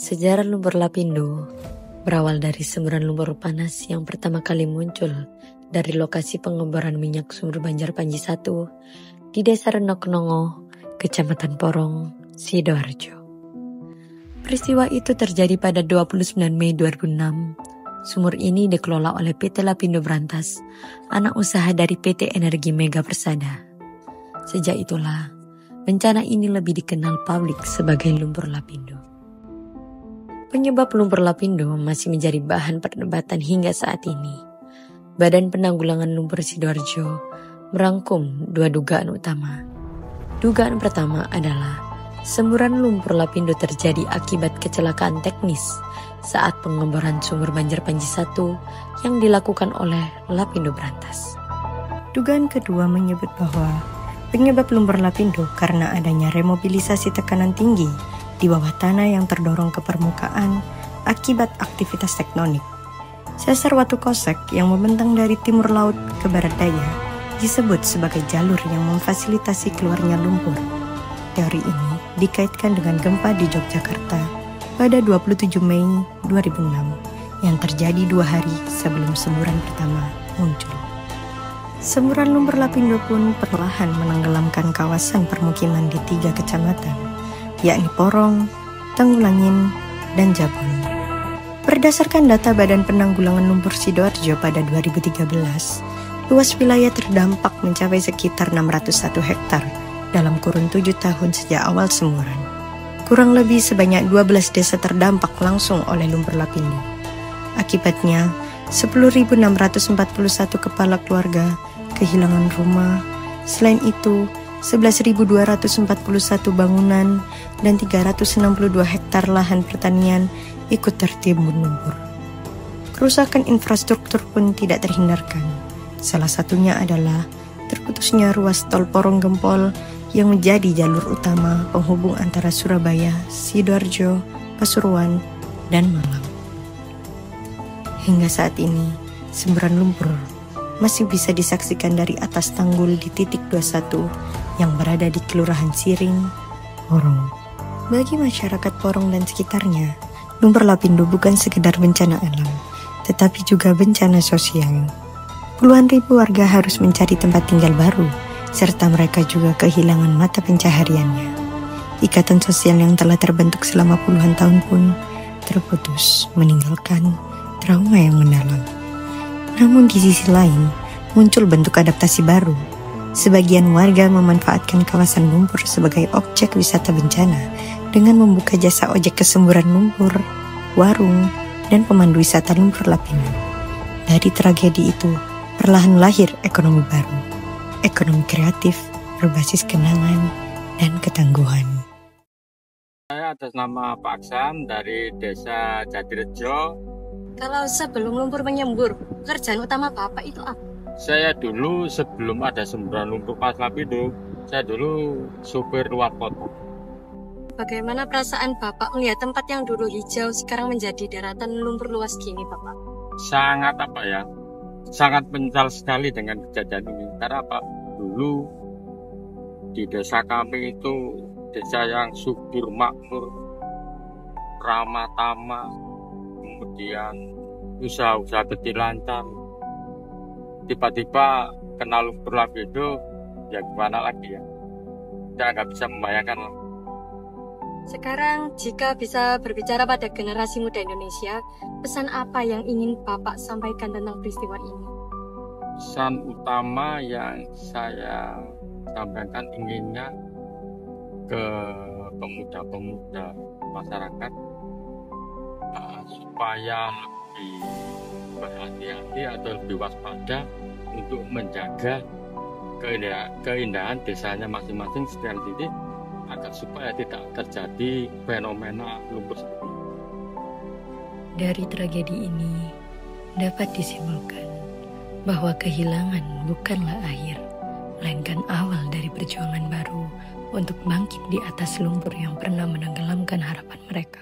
Sejarah lumpur Lapindo berawal dari semburan lumpur panas yang pertama kali muncul dari lokasi pengeboran minyak sumber Banjar Panji 1 di Desa Renoknongo, Kecamatan Porong, Sidoarjo. Peristiwa itu terjadi pada 29 Mei 2006. Sumur ini dikelola oleh PT Lapindo Brantas, anak usaha dari PT Energi Mega Persada. Sejak itulah, bencana ini lebih dikenal publik sebagai lumpur Lapindo. Penyebab lumpur Lapindo masih menjadi bahan perdebatan hingga saat ini. Badan Penanggulangan Lumpur Sidoarjo merangkum dua dugaan utama. Dugaan pertama adalah semburan lumpur Lapindo terjadi akibat kecelakaan teknis saat pengeboran sumur Banjar Panji 1 yang dilakukan oleh Lapindo Brantas. Dugaan kedua menyebut bahwa penyebab lumpur Lapindo karena adanya remobilisasi tekanan tinggi di bawah tanah yang terdorong ke permukaan akibat aktivitas tektonik. Sesar Watu Kosek yang membentang dari timur laut ke barat daya disebut sebagai jalur yang memfasilitasi keluarnya lumpur. Teori ini dikaitkan dengan gempa di Yogyakarta pada 27 Mei 2006 yang terjadi 2 hari sebelum semburan pertama muncul. Semburan lumpur Lapindo pun perlahan menenggelamkan kawasan permukiman di 3 kecamatan, yakni Porong, Tanggulangin, dan Jabon. Berdasarkan data Badan Penanggulangan Lumpur Sidoarjo pada 2013, luas wilayah terdampak mencapai sekitar 601 hektar dalam kurun 7 tahun sejak awal semburan. Kurang lebih sebanyak 12 desa terdampak langsung oleh lumpur Lapindo. Akibatnya, 10.641 kepala keluarga kehilangan rumah. Selain itu, 11.241 bangunan dan 362 hektar lahan pertanian ikut tertimbun lumpur. Kerusakan infrastruktur pun tidak terhindarkan. Salah satunya adalah terputusnya ruas tol Porong Gempol yang menjadi jalur utama penghubung antara Surabaya, Sidoarjo, Pasuruan, dan Malang. Hingga saat ini, semburan lumpur masih bisa disaksikan dari atas tanggul di titik 21 yang berada di Kelurahan Siring, Porong. Bagi masyarakat Porong dan sekitarnya, lumpur Lapindo bukan sekedar bencana alam, tetapi juga bencana sosial. Puluhan ribu warga harus mencari tempat tinggal baru, serta mereka juga kehilangan mata pencahariannya. Ikatan sosial yang telah terbentuk selama puluhan tahun pun terputus, meninggalkan trauma yang mendalam. Namun di sisi lain, muncul bentuk adaptasi baru. Sebagian warga memanfaatkan kawasan lumpur sebagai objek wisata bencana dengan membuka jasa ojek kesemburan lumpur, warung, dan pemandu wisata lumpur Lapindo. Dari tragedi itu, perlahan lahir ekonomi baru, ekonomi kreatif, berbasis kenangan, dan ketangguhan. Saya atas nama Pak Aksan dari Desa Jatirejo. Kalau sebelum lumpur menyembur, pekerjaan utama Bapak itu apa? Saya dulu sebelum ada semburan lumpur pas Lapindo, saya dulu supir luar kota. Bagaimana perasaan Bapak melihat tempat yang dulu hijau sekarang menjadi daratan lumpur luas gini, Bapak? Sangat menyesal sekali dengan kejadian ini. Karena apa? Dulu di desa kami itu desa yang subur makmur, ramah tamah, kemudian usaha-usaha kecil lancar. Tiba-tiba kena lumpur Lapindo, ya gimana lagi ya? Saya nggak bisa membayangkan. Sekarang jika bisa berbicara pada generasi muda Indonesia, pesan apa yang ingin Bapak sampaikan tentang peristiwa ini? Pesan utama yang saya sampaikan inginnya ke pemuda-pemuda masyarakat supaya lebih berhati-hati atau lebih waspada untuk menjaga keindahan desanya masing-masing sekian titik agar supaya tidak terjadi fenomena lumpur seperti ini. Dari tragedi ini dapat disimpulkan bahwa kehilangan bukanlah akhir, melainkan awal dari perjuangan baru untuk bangkit di atas lumpur yang pernah menenggelamkan harapan mereka.